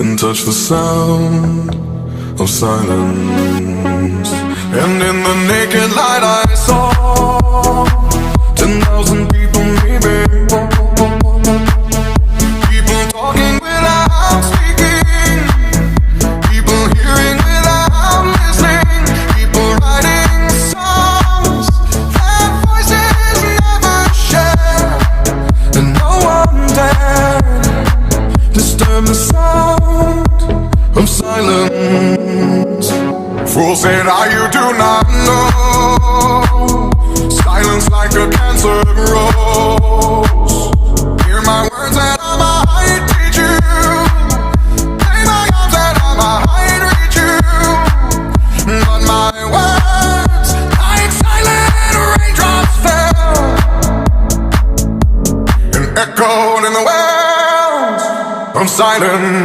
and touch the sound of silence. And in the naked light I saw 10,000 people maybe, people talking without speaking, people hearing without listening, people writing songs that voices never share, and no one dared disturb the sound of silence. Fool said, you do not know. Silence like a cancer grows. Hear my words and I might teach you. Lay my arms and I might reach you. But my words, like silent raindrops fell and echoed in the wells of silence.